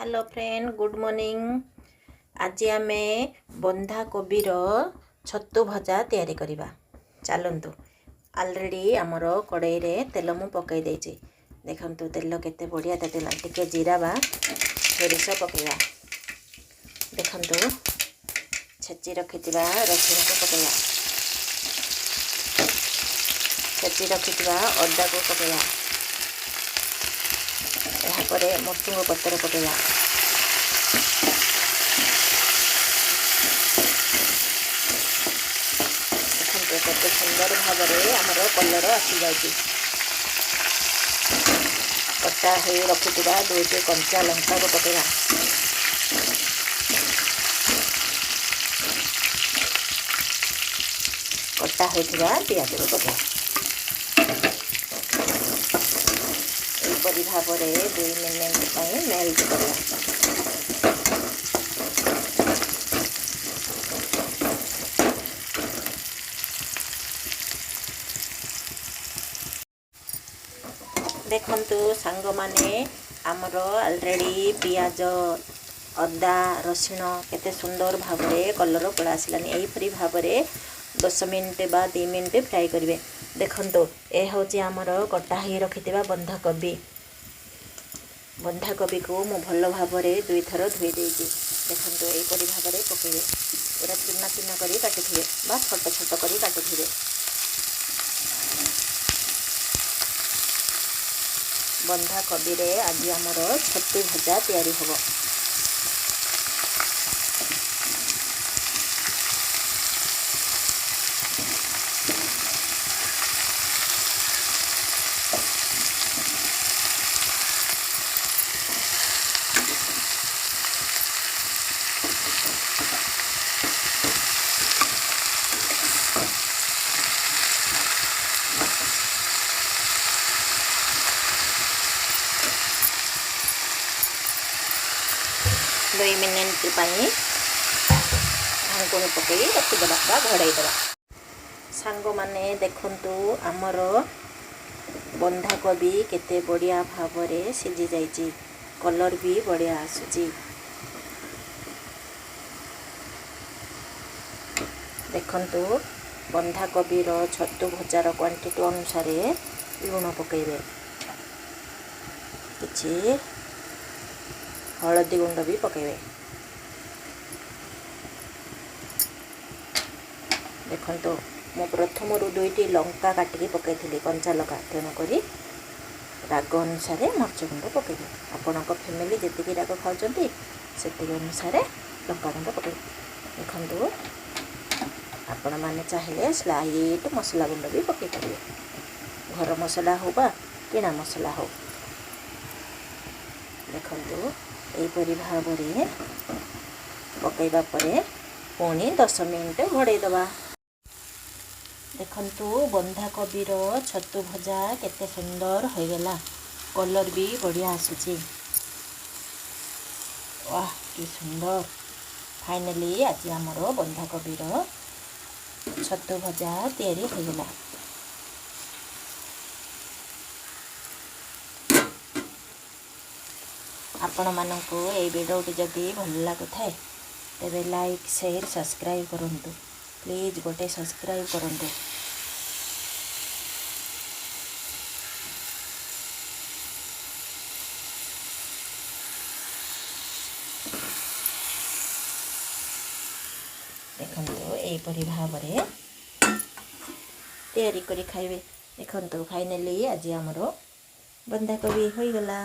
Hello friend, good morning. आज आम बंधा कोबीर छतु भजा तैयारी करवा। चलतु ऑलरेडी आमर कड़ाई रे तेल मु पकई देछि। देखंतु तेल केते बढ़िया तेल टिके जीरा बा सोरिष पकईवा। देखंतु छेची रखिथिबा रसुण को पकईवा, छेची रखिथिबा अदा को पकईवा, यापर मरचुंग पतर पकईवा। देखते केते सुंदर भाव में आमर कलर आसी जाए। कटा हो रखिथिबा दुईटी कंचा लंका को पकईवा। कटा होइथिबा पियाज को पकईवा। एपरी भाव में 2 मिनट मेल्ट करवा। देखंतु सांग माने आमर ऑलरेडी पियाज अदा रसुण केते सुंदर भाव में कलर पड़ा आसलानी। एपरी भाव में 10 मिनट बा 2 मिनट फ्राई करेंगे। देखंतु ए होची आमर कटा ही रखिथिबा बंधाकोबी। बंधाकोबी को मु भल भाव में 2 थर धोई देछि। देखंतु एपरी भाव में पकेइबे। एरा चुना चुना करी काटिथिबे बा छोट छोट करी काटिथिबे। बंधाकोबी रे आज आमर छतु भजा तैयारी होबो। दुई मिनिट ढांकुणी पकई रखिदेवा बा घोड़ाईदेवा। सांग माने देखंतु आमर बंधाकोबी केते बढ़िया भाव में सिझी जाइछि। कलर भी बढ़िया आसुछि। देखंतु बंधाकोबी रो छतु भजार क्वांटिटी अनुसार लूण पकईबे। किछि हलदी गुंड भी पकईबे। देखंतु मो प्रथम रु 2टी लंका काटिकी पकईथिली कंचा लंका। तेणुक राग अनुसार मर्च गुंड पकईबे। आपणक फैमिली जेतिकी राग खाउछंती सेतिकी अनुसार लंका गुंड पकईबे। देखंतु आपण माने चाहिले स्लाइट मसला गुंड भी पकई पारिबे। घर मसला हो बा किना मसला हो। देखंतु एपरी भाव में पकईबा परे पुणी 10 मिनट घोड़ाईदेवा। देखंतु बंधाकोबी रो छतु भजा केते सुंदर हो गला। कलर भी बढ़िया आसुची। वाह कि सुंदर। फाइनली आज आमर बंधाकोबी रो छतु भजा तैयारी हो गला। आपण मानकु ए वीडियोटी जदि भल लागुथाए तेबे लाइक शेयर सब्सक्राइब करंतु। प्लीज गोटे सब्सक्राइब करंतु। देखंतु एपरी भाव में तैयारी करी खाइबे। देखंतु फाइनली आज आमर बंधाकोबी हो गला।